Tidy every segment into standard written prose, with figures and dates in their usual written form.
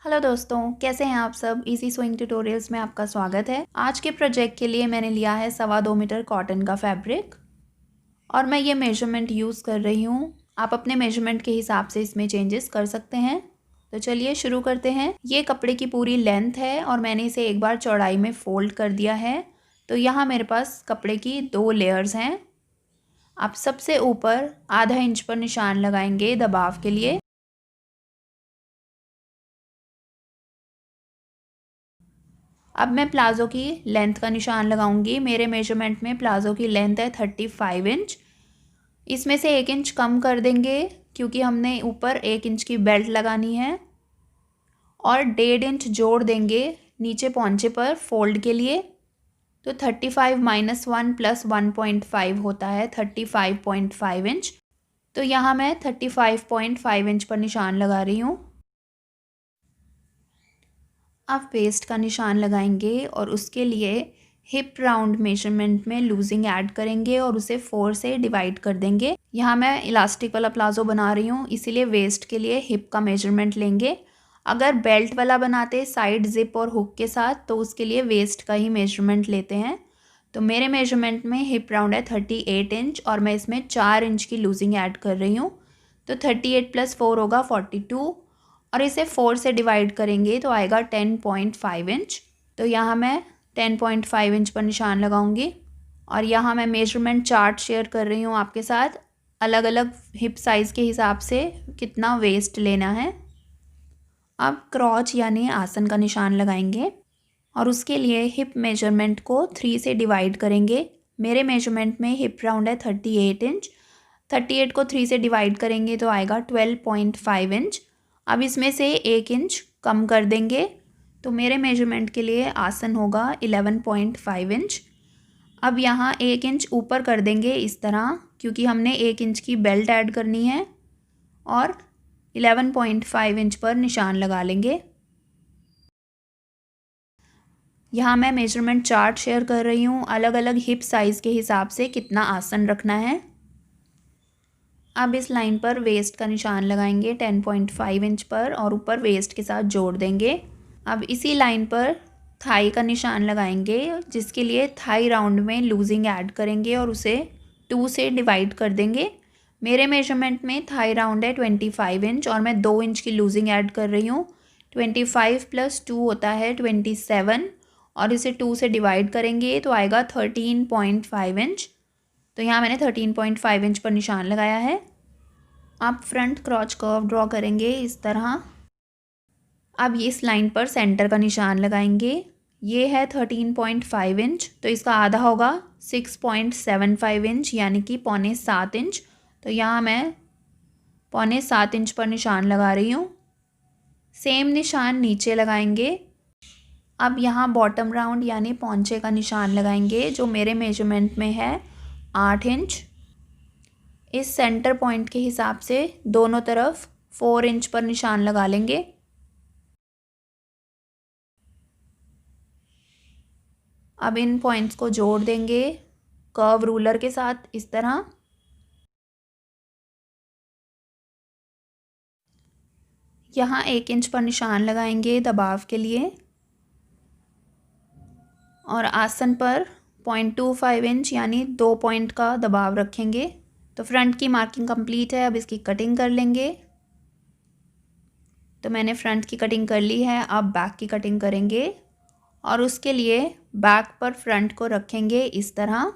Hello दोस्तों, कैसे हैं आप सब। इजी स्विंग ट्यूटोरियल्स में आपका स्वागत है। आज के प्रोजेक्ट के लिए मैंने लिया है 2.25 मीटर कॉटन का फैब्रिक और मैं ये मेजरमेंट यूज़ कर रही हूँ। आप अपने मेजरमेंट के हिसाब से इसमें चेंजेस कर सकते हैं। तो चलिए शुरू करते हैं। ये कपड़े की पूरी लेंथ है और मैंने इसे एक बार चौड़ाई में फ़ोल्ड कर दिया है। तो यहाँ मेरे पास कपड़े की 2 लेयर्स हैं। आप सबसे ऊपर आधा इंच पर निशान लगाएंगे दबाव के लिए। अब मैं प्लाज़ो की लेंथ का निशान लगाऊंगी। मेरे मेजरमेंट में प्लाज़ो की लेंथ है 35 इंच। इसमें से 1 इंच कम कर देंगे क्योंकि हमने ऊपर 1 इंच की बेल्ट लगानी है और 1.5 इंच जोड़ देंगे नीचे पौंचे पर फोल्ड के लिए। तो 35 - 1 + 1.5 होता है 35.5 इंच। तो यहाँ मैं 35.5 इंच पर निशान लगा रही हूँ। आप वेस्ट का निशान लगाएंगे और उसके लिए हिप राउंड मेजरमेंट में लूजिंग ऐड करेंगे और उसे 4 से डिवाइड कर देंगे। यहाँ मैं इलास्टिक वाला प्लाजो बना रही हूँ, इसीलिए वेस्ट के लिए हिप का मेजरमेंट लेंगे। अगर बेल्ट वाला बनाते साइड जिप और हुक के साथ तो उसके लिए वेस्ट का ही मेजरमेंट लेते हैं। तो मेरे मेजरमेंट में हिप राउंड है 38 इंच और मैं इसमें 4 इंच की लूजिंग ऐड कर रही हूँ। तो 38 + 4 होगा 42 और इसे 4 से डिवाइड करेंगे तो आएगा 10.5 इंच। तो यहाँ मैं 10.5 इंच पर निशान लगाऊंगी और यहाँ मैं मेजरमेंट चार्ट शेयर कर रही हूँ आपके साथ। अलग अलग हिप साइज़ के हिसाब से कितना वेस्ट लेना है। अब क्रॉच यानी आसन का निशान लगाएंगे और उसके लिए हिप मेजरमेंट को 3 से डिवाइड करेंगे। मेरे मेजरमेंट में हिप राउंड है 38 इंच। 38 को 3 से डिवाइड करेंगे तो आएगा 12.5 इंच। अब इसमें से 1 इंच कम कर देंगे तो मेरे मेजरमेंट के लिए आसन होगा 11.5 इंच। अब यहाँ 1 इंच ऊपर कर देंगे इस तरह क्योंकि हमने 1 इंच की बेल्ट ऐड करनी है और 11.5 इंच पर निशान लगा लेंगे। यहाँ मैं मेजरमेंट चार्ट शेयर कर रही हूँ अलग अलग हिप साइज़ के हिसाब से कितना आसन रखना है। अब इस लाइन पर वेस्ट का निशान लगाएंगे 10.5 इंच पर और ऊपर वेस्ट के साथ जोड़ देंगे। अब इसी लाइन पर थाई का निशान लगाएंगे जिसके लिए थाई राउंड में लूजिंग ऐड करेंगे और उसे 2 से डिवाइड कर देंगे। मेरे मेजरमेंट में थाई राउंड है 25 इंच और मैं 2 इंच की लूजिंग ऐड कर रही हूँ। 25 + 2 होता है 27 और इसे 2 से डिवाइड करेंगे तो आएगा 13.5 इंच। तो यहाँ मैंने 13.5 इंच पर निशान लगाया है। आप फ्रंट क्रॉच कर्व ड्रॉ करेंगे इस तरह। अब इस लाइन पर सेंटर का निशान लगाएंगे। ये है 13.5 इंच तो इसका आधा होगा 6.75 इंच यानी कि 6.25 इंच। तो यहाँ मैं 6.25 इंच पर निशान लगा रही हूँ। सेम निशान नीचे लगाएंगे। अब यहाँ बॉटम राउंड यानी पौंचे का निशान लगाएंगे जो मेरे मेजरमेंट में है 8 इंच। इस सेंटर पॉइंट के हिसाब से दोनों तरफ 4 इंच पर निशान लगा लेंगे। अब इन पॉइंट्स को जोड़ देंगे कर्व रूलर के साथ इस तरह। यहाँ 1 इंच पर निशान लगाएंगे दबाव के लिए और आसन पर 0.25 इंच यानी 2 पॉइंट का दबाव रखेंगे। तो फ्रंट की मार्किंग कंप्लीट है। अब इसकी कटिंग कर लेंगे। तो मैंने फ्रंट की कटिंग कर ली है। अब बैक की कटिंग करेंगे और उसके लिए बैक पर फ्रंट को रखेंगे इस तरह।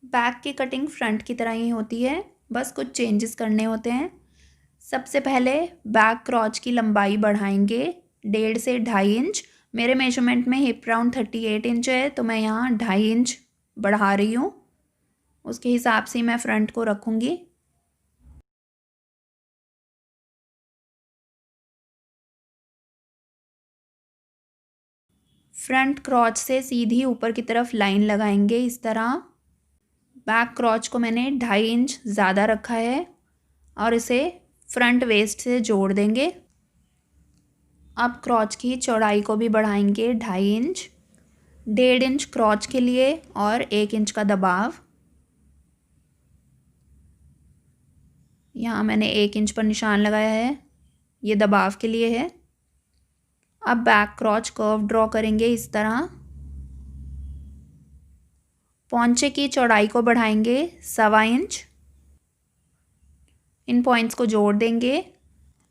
बैक की कटिंग फ्रंट की तरह ही होती है, बस कुछ चेंजेस करने होते हैं। सबसे पहले बैक क्रॉच की लंबाई बढ़ाएंगे 1.5 से 2.5 इंच। मेरे मेजरमेंट में हिप राउंड 38 इंच है तो मैं यहाँ 2.5 इंच बढ़ा रही हूँ। उसके हिसाब से मैं फ्रंट को रखूँगी। फ्रंट क्रॉच से सीधी ऊपर की तरफ लाइन लगाएंगे इस तरह। बैक क्रॉच को मैंने 2.5 इंच ज़्यादा रखा है और इसे फ्रंट वेस्ट से जोड़ देंगे। अब क्रॉच की चौड़ाई को भी बढ़ाएंगे 2.5 इंच। 1.5 इंच क्रॉच के लिए और 1 इंच का दबाव। यहाँ मैंने 1 इंच पर निशान लगाया है, ये दबाव के लिए है। अब बैक क्रॉच कर्व ड्रॉ करेंगे इस तरह। पोंचे की चौड़ाई को बढ़ाएंगे 1.25 इंच। इन पॉइंट्स को जोड़ देंगे।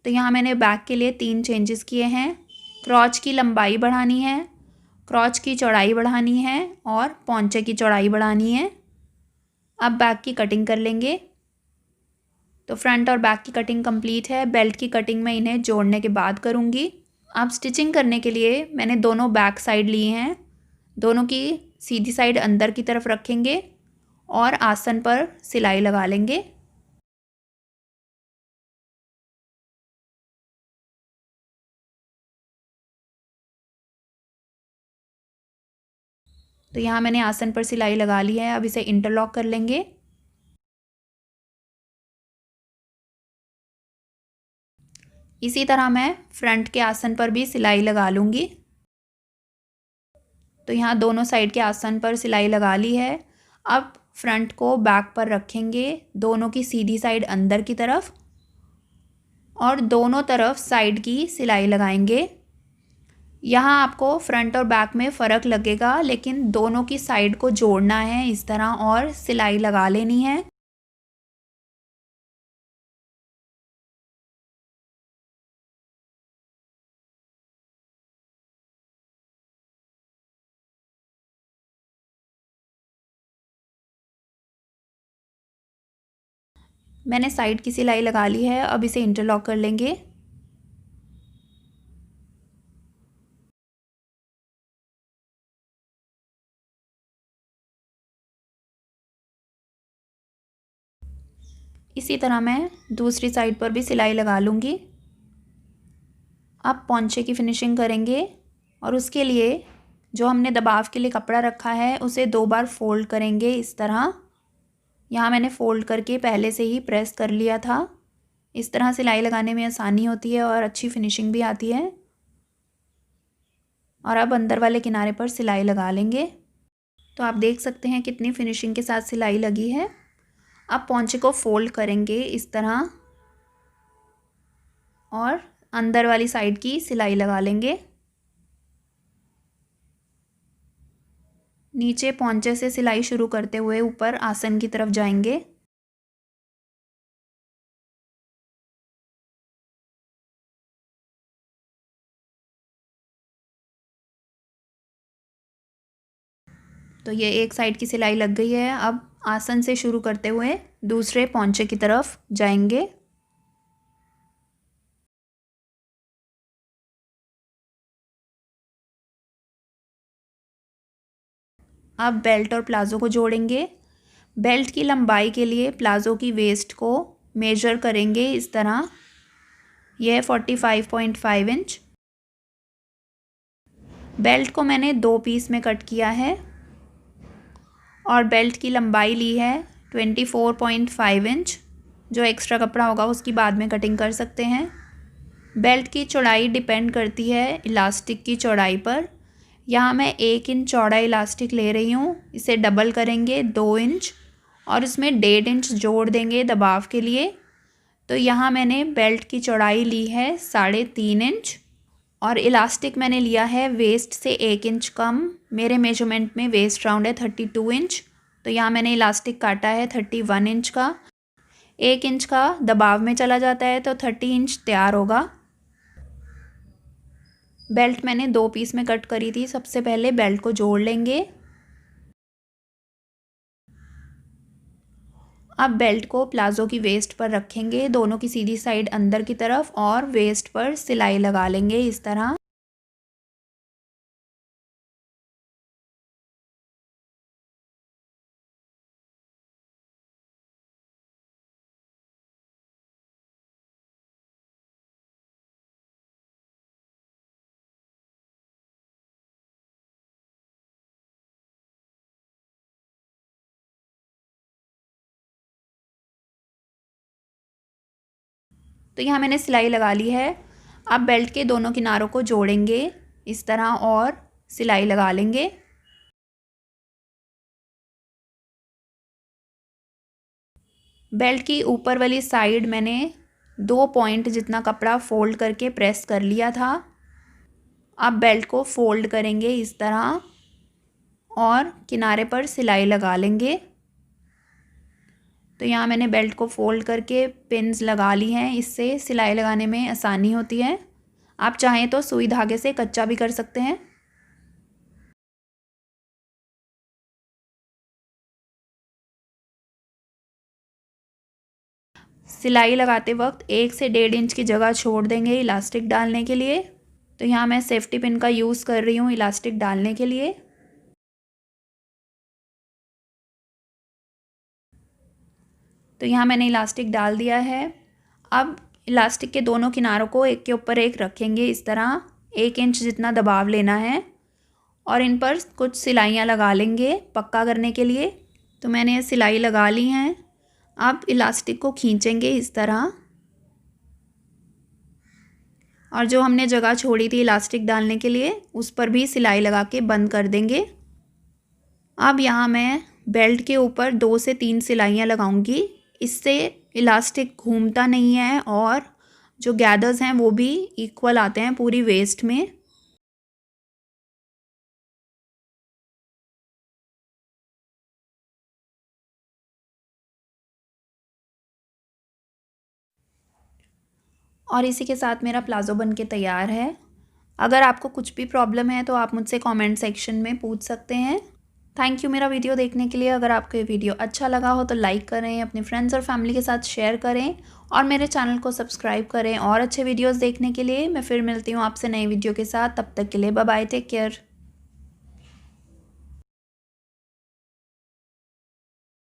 तो यहाँ मैंने बैक के लिए 3 चेंजेस किए हैं। क्रॉच की लंबाई बढ़ानी है, क्रॉच की चौड़ाई बढ़ानी है और पोंचे की चौड़ाई बढ़ानी है। अब बैक की कटिंग कर लेंगे। तो फ्रंट और बैक की कटिंग कंप्लीट है। बेल्ट की कटिंग मैं इन्हें जोड़ने के बाद करूँगी। अब स्टिचिंग करने के लिए मैंने दोनों बैक साइड लिए हैं। दोनों की सीधी साइड अंदर की तरफ रखेंगे और आसन पर सिलाई लगा लेंगे। तो यहाँ मैंने आसन पर सिलाई लगा ली है। अब इसे इंटरलॉक कर लेंगे। इसी तरह मैं फ्रंट के आसन पर भी सिलाई लगा लूँगी। तो यहाँ दोनों साइड के आसन पर सिलाई लगा ली है। अब फ्रंट को बैक पर रखेंगे, दोनों की सीधी साइड अंदर की तरफ और दोनों तरफ साइड की सिलाई लगाएंगे। यहाँ आपको फ्रंट और बैक में फ़र्क लगेगा, लेकिन दोनों की साइड को जोड़ना है इस तरह और सिलाई लगा लेनी है। मैंने साइड की सिलाई लगा ली है। अब इसे इंटरलॉक कर लेंगे। इसी तरह मैं दूसरी साइड पर भी सिलाई लगा लूँगी। अब पोंचे की फिनिशिंग करेंगे और उसके लिए जो हमने दबाव के लिए कपड़ा रखा है उसे 2 बार फोल्ड करेंगे इस तरह। यहाँ मैंने फ़ोल्ड करके पहले से ही प्रेस कर लिया था। इस तरह सिलाई लगाने में आसानी होती है और अच्छी फिनिशिंग भी आती है। और अब अंदर वाले किनारे पर सिलाई लगा लेंगे। तो आप देख सकते हैं कितनी फिनिशिंग के साथ सिलाई लगी है। अब पोंचे को फोल्ड करेंगे इस तरह और अंदर वाली साइड की सिलाई लगा लेंगे। नीचे पोंचे से सिलाई शुरू करते हुए ऊपर आसन की तरफ जाएंगे। तो ये एक साइड की सिलाई लग गई है। अब आसन से शुरू करते हुए दूसरे पोंचे की तरफ जाएंगे। अब बेल्ट और प्लाज़ो को जोड़ेंगे। बेल्ट की लंबाई के लिए प्लाज़ो की वेस्ट को मेजर करेंगे इस तरह। यह है 45.5 इंच। बेल्ट को मैंने 2 पीस में कट किया है और बेल्ट की लंबाई ली है 24.5 इंच। जो एक्स्ट्रा कपड़ा होगा उसकी बाद में कटिंग कर सकते हैं। बेल्ट की चौड़ाई डिपेंड करती है इलास्टिक की चौड़ाई पर। यहाँ मैं 1 इंच चौड़ा इलास्टिक ले रही हूँ। इसे डबल करेंगे 2 इंच और इसमें 1.5 इंच जोड़ देंगे दबाव के लिए। तो यहाँ मैंने बेल्ट की चौड़ाई ली है 3.5 इंच और इलास्टिक मैंने लिया है वेस्ट से 1 इंच कम। मेरे मेजरमेंट में वेस्ट राउंड है 32 इंच। तो यहाँ मैंने इलास्टिक काटा है 31 इंच का। 1 इंच का दबाव में चला जाता है तो 30 इंच तैयार होगा। बेल्ट मैंने 2 पीस में कट करी थी। सबसे पहले बेल्ट को जोड़ लेंगे। अब बेल्ट को प्लाज़ो की वेस्ट पर रखेंगे, दोनों की सीधी साइड अंदर की तरफ और वेस्ट पर सिलाई लगा लेंगे इस तरह। तो यहाँ मैंने सिलाई लगा ली है। अब बेल्ट के दोनों किनारों को जोड़ेंगे इस तरह और सिलाई लगा लेंगे। बेल्ट की ऊपर वाली साइड मैंने 2 पॉइंट जितना कपड़ा फोल्ड करके प्रेस कर लिया था। अब बेल्ट को फोल्ड करेंगे इस तरह और किनारे पर सिलाई लगा लेंगे। तो यहाँ मैंने बेल्ट को फोल्ड करके पिन्स लगा ली हैं, इससे सिलाई लगाने में आसानी होती है। आप चाहें तो सुई धागे से कच्चा भी कर सकते हैं। सिलाई लगाते वक्त 1 से 1.5 इंच की जगह छोड़ देंगे इलास्टिक डालने के लिए। तो यहाँ मैं सेफ्टी पिन का यूज़ कर रही हूँ इलास्टिक डालने के लिए। तो यहाँ मैंने इलास्टिक डाल दिया है। अब इलास्टिक के दोनों किनारों को एक के ऊपर एक रखेंगे इस तरह, 1 इंच जितना दबाव लेना है और इन पर कुछ सिलाइयाँ लगा लेंगे पक्का करने के लिए। तो मैंने ये सिलाई लगा ली हैं। अब इलास्टिक को खींचेंगे इस तरह और जो हमने जगह छोड़ी थी इलास्टिक डालने के लिए उस पर भी सिलाई लगा के बंद कर देंगे। अब यहाँ मैं बेल्ट के ऊपर 2 से 3 सिलाइयाँ लगाऊंगी, इससे इलास्टिक घूमता नहीं है और जो गैदर्स हैं वो भी इक्वल आते हैं पूरी वेस्ट में। और इसी के साथ मेरा प्लाज़ो बन के तैयार है। अगर आपको कुछ भी प्रॉब्लम है तो आप मुझसे कमेंट सेक्शन में पूछ सकते हैं। थैंक यू मेरा वीडियो देखने के लिए। अगर आपको ये वीडियो अच्छा लगा हो तो लाइक करें, अपने फ्रेंड्स और फैमिली के साथ शेयर करें और मेरे चैनल को सब्सक्राइब करें और अच्छे वीडियोस देखने के लिए। मैं फिर मिलती हूँ आपसे नई वीडियो के साथ, तब तक के लिए बाय बाय, टेक केयर।